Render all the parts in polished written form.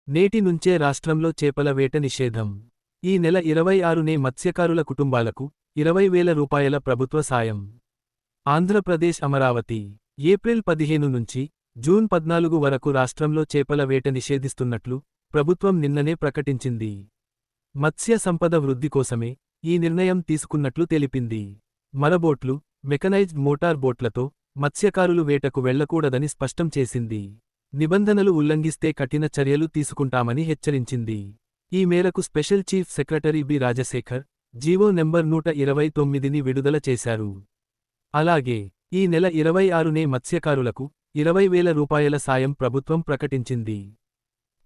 నేటి నుంచే రాష్ట్రంలో చేపల వేట నిషేధం. ఈ నెల 26నే మత్స్యకారుల కుటుంబాలకు 20,000 రూపాయల ప్రభుత్వ సాయం. ఆంధ్రప్రదేశ్ అమరావతి. ఏప్రిల్ 15 నుంచి జూన్ 14 వరకు రాష్ట్రంలో చేపల వేట నిషేధిస్తున్నట్లు ప్రభుత్వం నిన్ననే ప్రకటించింది. మత్స్య సంపద వృద్ధి కోసమే ఈ నిర్ణయం తీసుకున్నట్లు తెలిపింది. మరబోట్లు, మెకనైజ్డ్ మోటార్ బోట్లతో మత్స్యకారులు వేటకు వెళ్లకూడదని స్పష్టం చేసింది. నిబంధనలు ఉల్లంఘిస్తే కఠిన చర్యలు తీసుకుంటామని హెచ్చరించింది. ఈ మేరకు special chief secretary B Rajasekhar GO number 129ని విడుదల చేశారు. అలాగే ఈ నెల 26నే మత్స్యకారులకు 20,000 రూపాయల సాయం ప్రభుత్వం ప్రకటించింది.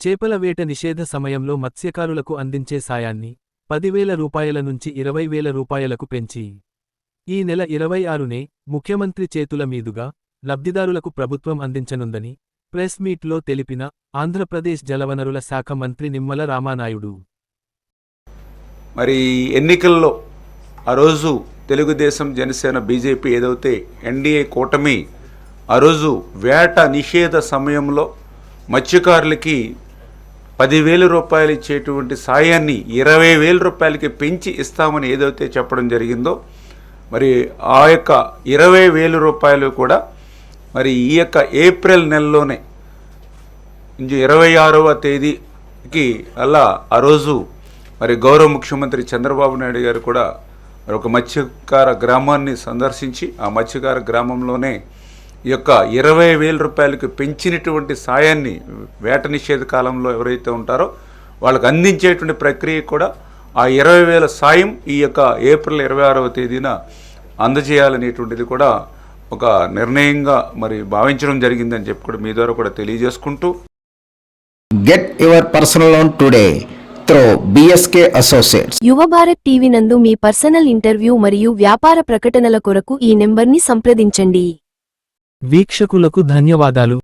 చేపల వేట నిషేధ సమయంలో మత్స్యకారులకు అందించే సాయాన్ని 10,000 రూపాయల నుంచి 20,000 రూపాయలకు పెంచి ఈ నెల 26నే ముఖ్యమంత్రి చేతుల మీదుగా లబ్ధిదారులకు ప్రభుత్వం అందించనుందని ప్రెస్ మీట్లో తెలిపిన ఆంధ్రప్రదేశ్ జలవనరుల శాఖ మంత్రి నిమ్మల రామానాయుడు. మరి ఎన్నికల్లో ఆ రోజు తెలుగుదేశం, జనసేన, బీజేపీ ఏదైతే ఎన్డీఏ కూటమి ఆ రోజు వేట నిషేధ సమయంలో మత్స్యకారులకి 10,000 రూపాయలు ఇచ్చేటువంటి సాయాన్ని 20,000 రూపాయలకి పెంచి ఇస్తామని ఏదైతే చెప్పడం జరిగిందో, మరి ఆ యొక్క 20,000 రూపాయలు కూడా మరి ఈ యొక్క ఏప్రిల్ నెలలోనే 26వ తేదీకి అలా ఆ రోజు మరి గౌరవ ముఖ్యమంత్రి చంద్రబాబు నాయుడు గారు కూడా మరి ఒక మత్స్యకార గ్రామాన్ని సందర్శించి ఆ మత్స్యకార గ్రామంలోనే ఈ యొక్క 20,000 రూపాయలకు పెంచినటువంటి సాయాన్ని వేట నిషేధ కాలంలో ఎవరైతే ఉంటారో వాళ్ళకు అందించేటువంటి ప్రక్రియ కూడా ఆ 20,000 సాయం ఈ యొక్క ఏప్రిల్ 26వ తేదీన అందజేయాలనేటువంటిది కూడా ఒక నిర్ణయంగా మరి భావించడం జరిగిందని చెప్పి కూడా మీ ద్వారా కూడా తెలియజేసుకుంటూ, get your personal loan today through BSK associates. యువ భారత్ టీవీ నందు మీ పర్సనల్ ఇంటర్వ్యూ మరియు వ్యాపార ప్రకటనల కొరకు ఈ నెంబర్ని సంప్రదించండి. వీక్షకులకు ధన్యవాదాలు.